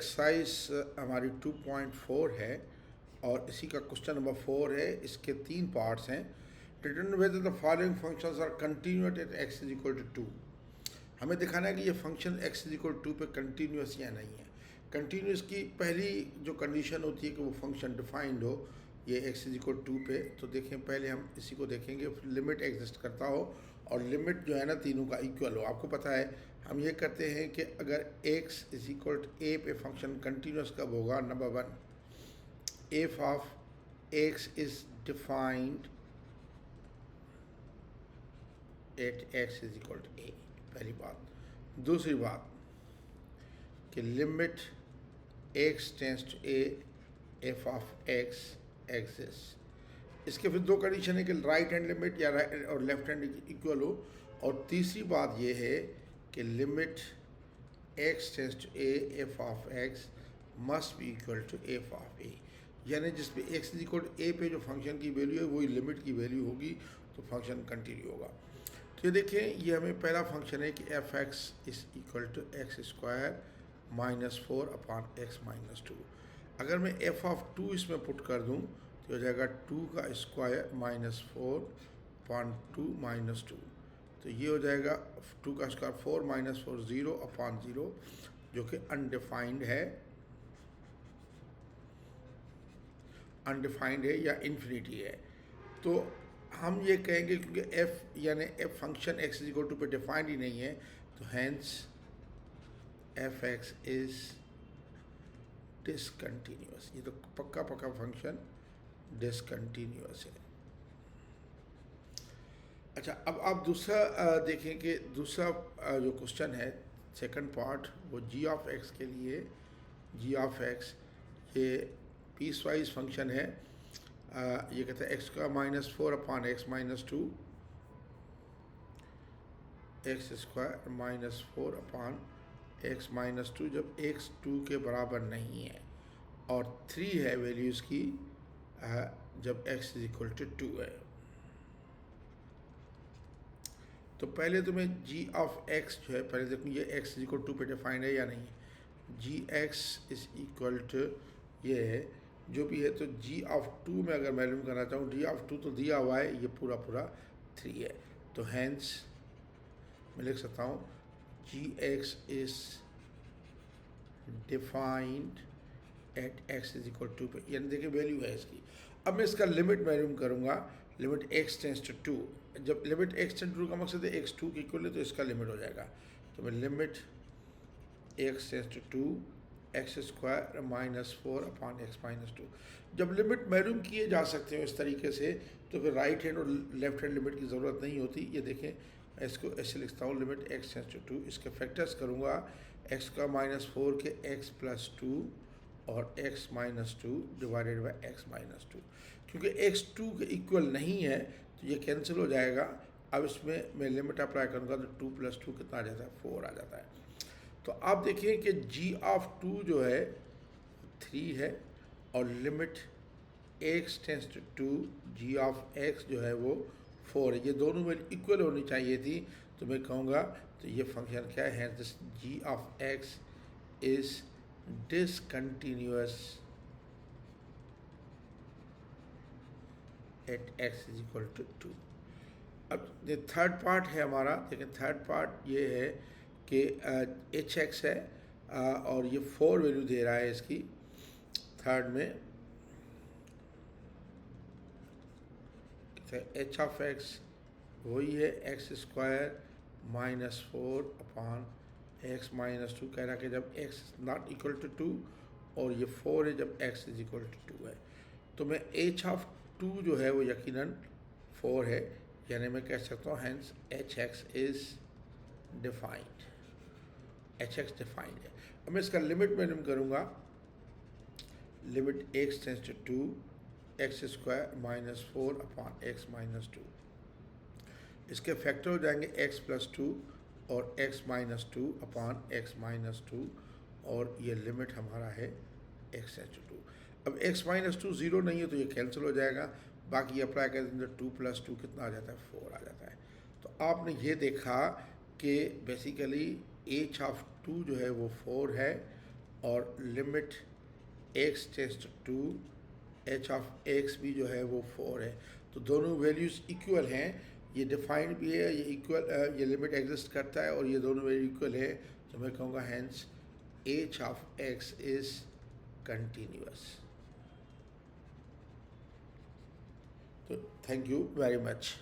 Exercise हमारी 2.4 है और इसी का क्वेश्चन नंबर 4 है। इसके 3 पार्ट्स हैं। Determine whether the following functions are continuous at x is equal to 2। हमें दिखाना है कि ये function x is equal to पे कंटिन्यूअस या नहीं है। कंटिन्यूअस की पहली जो कंडीशन होती है कि वो फंक्शन डिफाइंड हो, ये x इज इक्वल टू पे। तो देखें, पहले हम इसी को देखेंगे, लिमिट एग्जिस्ट करता हो और लिमिट जो है ना तीनों का इक्वल हो। आपको पता है हम ये करते हैं कि अगर x is equal to a पे फंक्शन कंटिन्यूअस कब होगा। Number 1, if of x is defined at x is equal to a, पहली बात। दूसरी बात कि limit x tends to a f of x exist. इसके फिर 2 कंडीशन है कि राइट हैंड लिमिट या राइट और लेफ्ट हैंड इक्वल हो। और तीसरी बात ये है कि limit x tends to a f of x must be equal to f of a, यानी जिस पे x is equal to a पे जो फंक्शन की वैल्यू है वही लिमिट की वैल्यू होगी, तो फंक्शन कंटिन्यू होगा। तो ये देखें, ये हमें पहला फंक्शन है कि F X is equal to X square minus 4 upon X minus 2। अगर मैं एफ ऑफ 2 इसमें पुट कर दूं तो हो जाएगा 2 का स्क्वायर माइनस 4 अपॉन 2 माइनस 2। तो ये हो जाएगा 2 का स्क्वायर 4 माइनस 4 0 अपॉन 0, जो कि अनडिफाइंड है या इन्फिनिटी है। तो हम ये कहेंगे क्योंकि f यानी f function x is equal to पे डिफाइंड ही नहीं है, तो hence F X is discontinuous. ये तो पक्का फंक्शन डिसकंटिन्यूअस है। अच्छा, अब आप दूसरा देखें कि दूसरा जो क्वेश्चन है सेकंड पार्ट, वो g ऑफ x के लिए। g ऑफ x ये पीस वाइज फंक्शन है। ये कहते हैं x का minus 4 upon X minus 2, X square minus 4 upon X minus 2, जब x 2 के बराबर नहीं है और 3 है वैल्यूज़ की जब x इज इक्वल टू 2 है। तो पहले तो मैं g ऑफ x जो है, पहले देखूँ ये x इज इक्वल टू पे डिफाइंड है या नहीं है। जी एक्स इज इक्वल टू ये है जो भी है। तो g ऑफ 2 में अगर मालूम करना चाहूँ, g ऑफ 2 तो दिया हुआ है, ये पूरा 3 है। तो हैंस मैं लिख सकता हूँ g x is defined at x is equal to p, यानी देखिए वैल्यू है इसकी। अब मैं इसका लिमिट मालूम करूँगा, लिमिट x टेंस टू 2। जब लिमिट x टेंस टू का मकसद है x 2 की इक्वल है, तो इसका लिमिट हो जाएगा। तो मैं limit x tends to 2 X square minus 4 upon X minus 2। जब लिमिट मालूम किए जा सकते हैं इस तरीके से, तो फिर राइट हैंड और लेफ्ट हैंड लिमिट की ज़रूरत नहीं होती। ये देखें, मैं इसको ऐसे लिखता हूँ, लिमिट x टेंस टू 2, इसके फैक्टर्स करूँगा x का माइनस 4 के x प्लस 2 और x minus 2 divided by x minus 2। क्योंकि x 2 के इक्वल नहीं है तो ये कैंसिल हो जाएगा। अब इसमें मैं लिमिट अप्लाई करूँगा तो 2 प्लस 2 कितना आ जाता है, 4 आ जाता है। तो आप देखिए कि g ऑफ 2 जो है 3 है और limit x tends to 2 g of x जो है वो 4 है। ये दोनों में इक्वल होनी चाहिए थी, तो मैं कहूँगा तो ये फंक्शन क्या है, this g of x is discontinuous at x is equal to 2। अब ये थर्ड पार्ट है हमारा। लेकिन थर्ड पार्ट ये है कि एच एक्स है और ये 4 वैल्यू दे रहा है इसकी। थर्ड में एच ऑफ एक्स वही है x square minus 4 upon X minus 2। कह रहा है कि जब एक्स नॉट इक्वल टू 2, और ये 4 है जब एक्स इज इक्वल टू 2 है। तो मैं एच ऑफ 2 जो है वो यकीनन 4 है, यानी मैं कह सकता हूँ hence H X is defined, H X defined है। अब मैं इसका लिमिट मालूम करूँगा, limit X tends to 2 X square minus 4 upon X minus 2। इसके फैक्टर हो जाएंगे x प्लस 2 और x minus 2 upon X minus 2, और ये लिमिट हमारा है x टेंस टू 2। अब x माइनस 2 0 नहीं है तो ये कैंसिल हो जाएगा। बाकी अप्लाई कर देंगे, 2 प्लस 2 कितना आ जाता है, 4 आ जाता है। तो आपने ये देखा कि बेसिकली एच ऑफ 2 जो है वो 4 है और limit x tends to 2 h of x भी जो है वो 4 है। तो दोनों वैल्यूज़ इक्वल हैं, ये डिफाइंड भी है, ये इक्वल, ये लिमिट एग्जिस्ट करता है और ये दोनों वैल्यू इक्वल है। तो मैं कहूँगा hence h of x is continuous. तो थैंक यू वेरी मच।